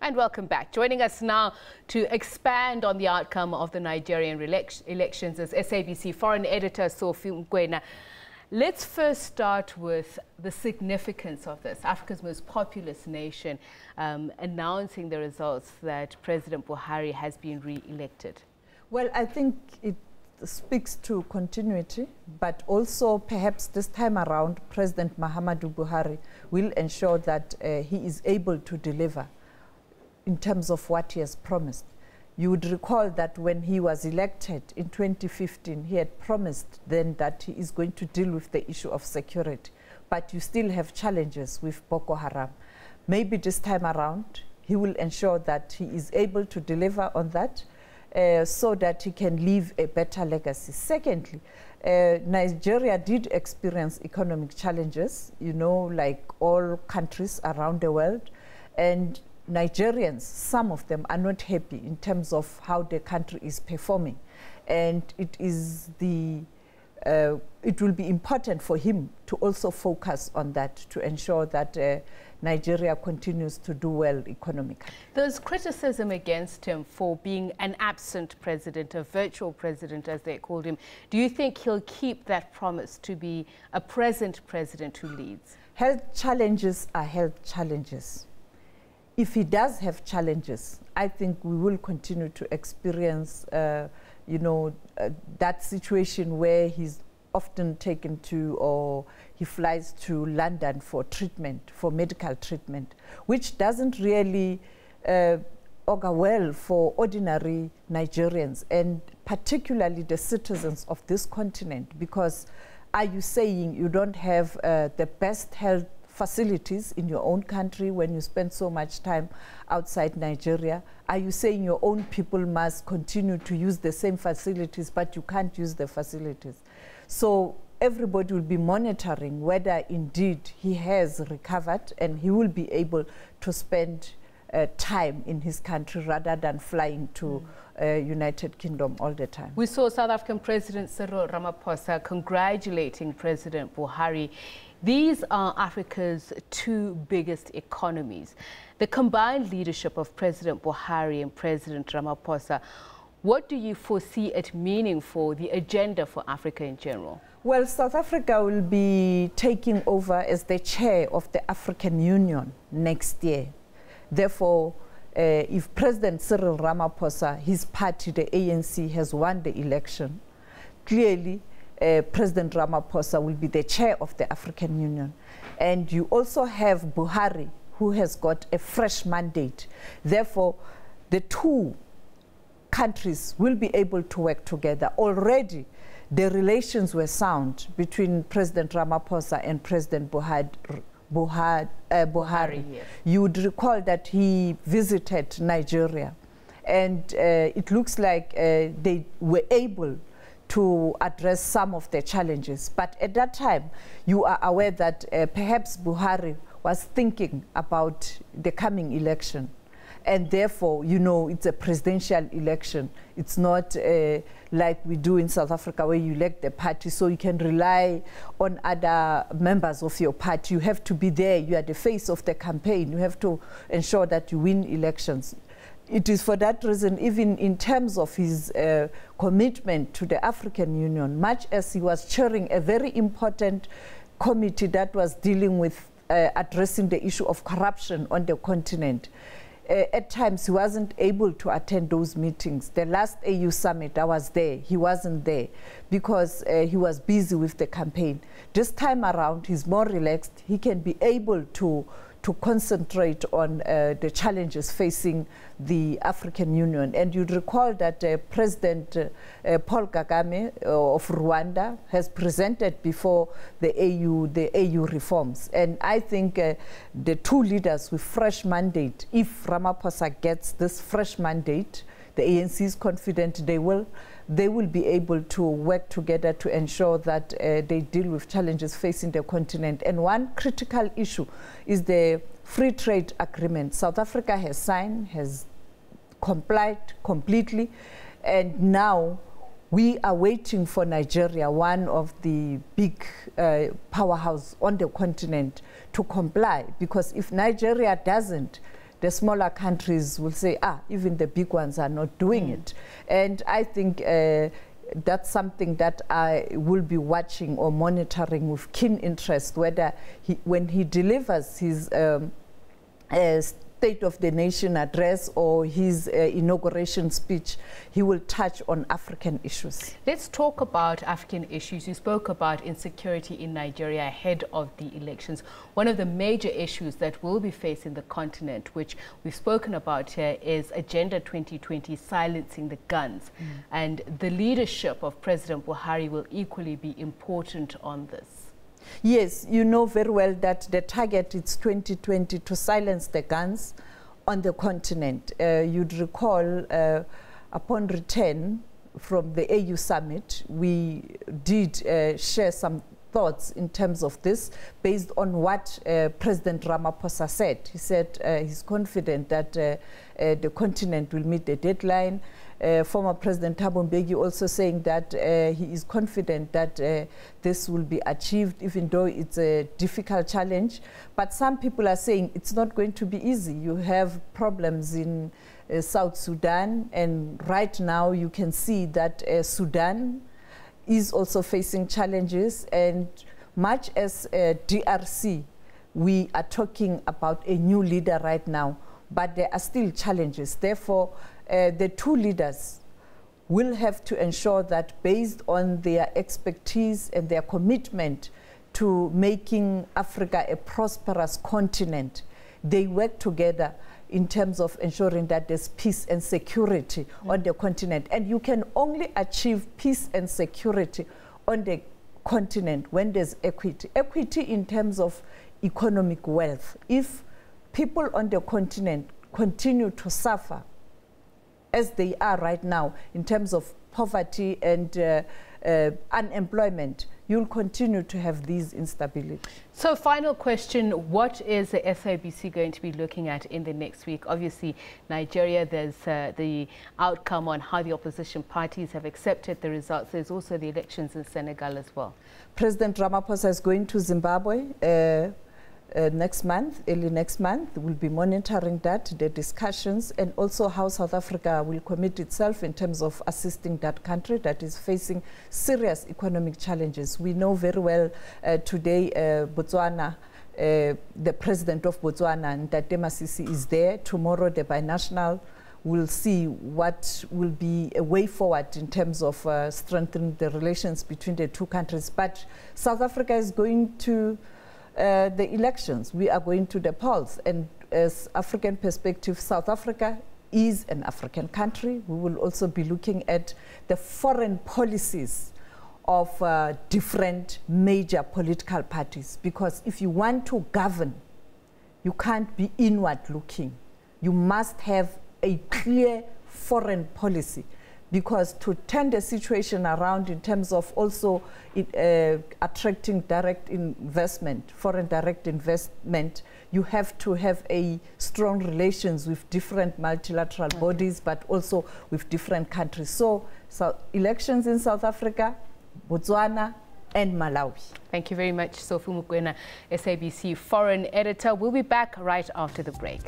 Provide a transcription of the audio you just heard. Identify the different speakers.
Speaker 1: And welcome back. Joining us now to expand on the outcome of the Nigerian elections is SABC foreign editor Sophie Mokoena. Let's first start with the significance of this. Africa's most populous nation announcing the results that President Buhari has been re-elected. Well, I think it speaks to continuity, but also perhaps this time around, President Muhammadu Buhari will ensure that he is able to deliver in terms of what he has promised. You would recall that when he was elected in 2015, he had promised then that he is going to deal with the issue of security. But you still have challenges with Boko Haram. Maybe this time around, he will ensure that he is able to deliver on that so that he can leave a better legacy. Secondly, Nigeria did experience economic challenges, you know, like all countries around the world. And Nigerians, some of them are not happy in terms of how the country is performing. And it will be important for him to also focus on that, to ensure that Nigeria continues to do well economically. There's criticism against him for being an absent president, a virtual president, as they called him. Do you think he'll keep that promise to be a present president who leads? Health challenges are health challenges. If he does have challenges, I think we will continue to experience, that situation where he's often taken to, or he flies to London for treatment, for medical treatment, which doesn't really augur well for ordinary Nigerians, and particularly the citizens of this continent, because are you saying you don't have the best health facilities in your own country when you spend so much time outside Nigeria? Are you saying your own people must continue to use the same facilities, but you can't use the facilities? So everybody will be monitoring whether indeed he has recovered and he will be able to spend time in his country rather than flying to United Kingdom all the time. We saw South African President Cyril Ramaphosa congratulating President Buhari. These are Africa's two biggest economies. The combined leadership of President Buhari and President Ramaphosa, what do you foresee it meaning for the agenda for Africa in general? Well, South Africa will be taking over as the chair of the African Union next year. Therefore, if President Cyril Ramaphosa, his party, the ANC, has won the election, clearly President Ramaphosa will be the chair of the African Union. And you also have Buhari, who has got a fresh mandate. Therefore, the two countries will be able to work together. Already, the relations were sound between President Ramaphosa and President Buhari. Yes. You would recall that he visited Nigeria, and it looks like they were able to address some of the challenges. But at that time, you are aware that perhaps Buhari was thinking about the coming election. And therefore, you know, it's a presidential election. It's not like we do in South Africa where you elect the party, so you can rely on other members of your party. You have to be there. You are the face of the campaign. You have to ensure that you win elections. It is for that reason, even in terms of his commitment to the African Union, much as he was chairing a very important committee that was dealing with addressing the issue of corruption on the continent, at times he wasn't able to attend those meetings. The last AU summit, I was there. He wasn't there because he was busy with the campaign. This time around, he's more relaxed. He can be able to concentrate on the challenges facing the African Union. And you'd recall that President Paul Kagame of Rwanda has presented before the AU reforms. And I think the two leaders with fresh mandate, if Ramaphosa gets this fresh mandate, the ANC is confident they will be able to work together to ensure that they deal with challenges facing the continent. And one critical issue is the free trade agreement. South Africa has signed, has complied completely, and now we are waiting for Nigeria, one of the big powerhouses on the continent, to comply. Because if Nigeria doesn't, the smaller countries will say, even the big ones are not doing it. And I think that's something that I will be watching or monitoring with keen interest, whether when he delivers his State of the Nation address or his inauguration speech, he will touch on African issues.
Speaker 2: Let's talk about African issues. You spoke about insecurity in Nigeria ahead of the elections. One of the major issues that will be facing the continent, which we've spoken about here, is Agenda 2020, silencing the guns. And the leadership of President Buhari will equally be important on this.
Speaker 1: Yes, you know very well that the target is 2020 to silence the guns on the continent. You'd recall upon return from the AU summit, we did share some thoughts in terms of this based on what President Ramaphosa said. He said he's confident that the continent will meet the deadline. Former President Thabo Mbeki also saying that he is confident that this will be achieved, even though it's a difficult challenge. But some people are saying it's not going to be easy. You have problems in South Sudan, and right now you can see that Sudan is also facing challenges, and much as DRC, we are talking about a new leader right now, but there are still challenges. Therefore, the two leaders will have to ensure that based on their expertise and their commitment to making Africa a prosperous continent, they work together in terms of ensuring that there's peace and security on the continent. And you can only achieve peace and security on the continent when there's equity. Equity in terms of economic wealth. If people on the continent continue to suffer as they are right now in terms of poverty and unemployment, you'll continue to have these instability.
Speaker 2: So final question, what is the SABC going to be looking at in the next week? Obviously, Nigeria, there's the outcome on how the opposition parties have accepted the results. There's also the elections in Senegal as well.
Speaker 1: President Ramaphosa is going to Zimbabwe next month, early next month. We'll be monitoring that, the discussions, and also how South Africa will commit itself in terms of assisting that country that is facing serious economic challenges. We know very well today Botswana, the president of Botswana, Ntate Masisi, is there. Tomorrow the binational will see what will be a way forward in terms of strengthening the relations between the two countries. But South Africa is going to the elections. We are going to the polls, and as African perspective, South Africa is an African country. We will also be looking at the foreign policies of different major political parties, because if you want to govern, you can't be inward looking. You must have a clear foreign policy, because to turn the situation around in terms of also attracting direct investment, foreign direct investment, you have to have a strong relations with different multilateral bodies, but also with different countries. So elections in South Africa, Botswana, and Malawi.
Speaker 2: Thank you very much, Sophie Mokoena, SABC foreign editor. We'll be back right after the break.